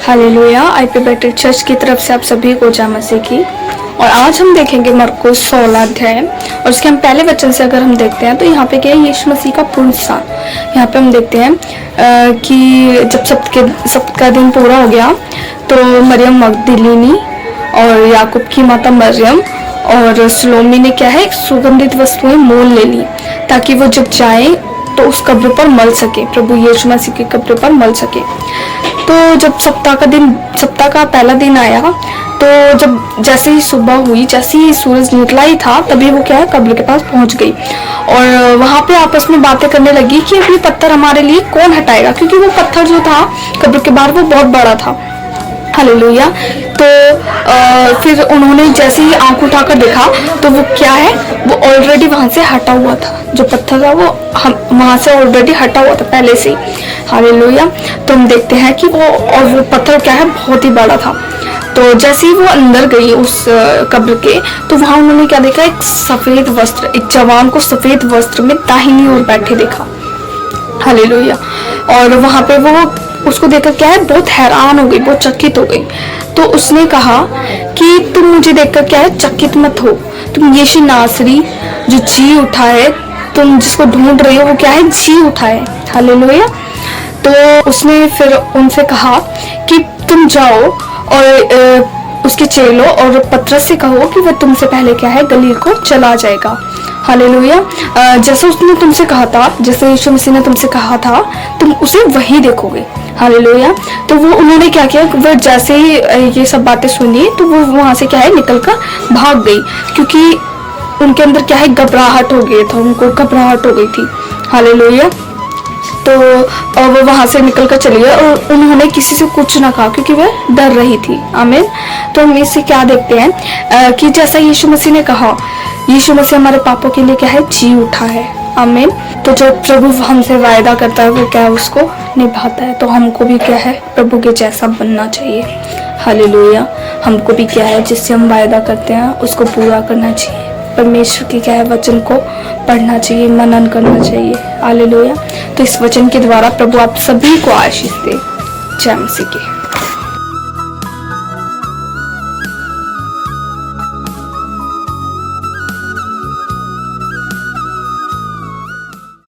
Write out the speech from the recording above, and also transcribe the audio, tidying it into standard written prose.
Hallelujah. IP battle church की तरफ से आप सभी को जय मसीह की। और आज हम देखेंगे मरकुस 16 अध्याय और उसके हम पहले वचन से अगर हम देखते हैं तो यहाँ पे क्या है, यीशु मसीह का पुनरुत्थान। यहाँ पे हम देखते हैं कि जब सब्त का दिन पूरा हो गया तो मरियम मगदलीनी और याकूब की माता मरियम और सलोमी ने क्या है, सुगंधित वस्तुएं मोल ले ली ताकि वो जब जाए तो उस कब्र पर मल सके, प्रभु यीशु मसीह की कब्र पर मल सके। तो जब सप्ताह का पहला दिन आया तो जब जैसे ही सुबह हुई, जैसे ही सूरज निकला ही था, तभी वो क्या है, कब्र के पास पहुंच गई और वहां पे आपस में बातें करने लगी कि अब ये पत्थर हमारे लिए कौन हटाएगा, क्योंकि वो पत्थर जो था कब्र के बाहर वो बहुत बड़ा था। हालेलुया। तो फिर उन्होंने जैसे ही आंख उठाकर देखा तो वो क्या है, वो ऑलरेडी वहां से हटा हुआ था। जो पत्थर था वो वहां से ऑलरेडी हटा हुआ था पहले से। हालेलुया। तो हम देखते हैं कि वो पत्थर क्या है, बहुत ही बड़ा था। तो जैसे ही वो अंदर गई उस कब्र के, तो वहां उन्होंने क्या देखा, एक सफेद वस्त्र, एक जवान को सफेद वस्त्र में दाहिनी ओर बैठे देखा। हालेलुया। और वहां पे वो उसको देखकर क्या है, बहुत हैरान हो गई, बहुत चकित हो गई। तो उसने कहा कि तुम मुझे देखकर क्या है, चकित मत हो। तुम यीशु नासरी जो जी उठा है, तुम जिसको ढूंढ रही हो वो क्या है, जी उठा है। हालेलुया। तो उसने फिर उनसे कहा कि तुम जाओ और उसके चेलो और पतरस से कहो कि वह तुमसे पहले क्या है, गलील को चला जाएगा। हालेलुया। जैसे उसने तुमसे कहा था, जैसे यीशु मसीह ने तुमसे कहा था, तुम उसे वहीं देखोगे। हालेलुया। तो वो उन्होंने क्या किया, वो जैसे ही ये सब बातें सुनी तो वो वहां से क्या है, निकलकर भाग गई, क्योंकि उनके अंदर क्या है, घबराहट हो गई था, उनको घबराहट हो गई थी। हालेलुया। तो वो वहां से निकलकर चली गई और उन्होंने किसी से कुछ ना कहा, क्योंकि वह डर रही थी। आमीन। तो हम इससे क्या देखते हैं कि जैसा यीशु मसीह ने कहा, यीशु मसीह हमारे पापों के लिए क्या है, जी उठा है। आमीन। तो जो प्रभु हमसे वायदा करता है वो क्या है, उसको निभाता है। तो हमको भी क्या है, प्रभु के जैसा बनना चाहिए। हालेलुया। हमको भी क्या है, जिससे हम वायदा करते हैं उसको पूरा करना चाहिए। परमेश्वर की क्या है, वचन को पढ़ना चाहिए, मनन करना चाहिए। हालेलुया। तो इस वचन के द्वारा प्रभु आप सभी को आशीष दे। जय मसीह की।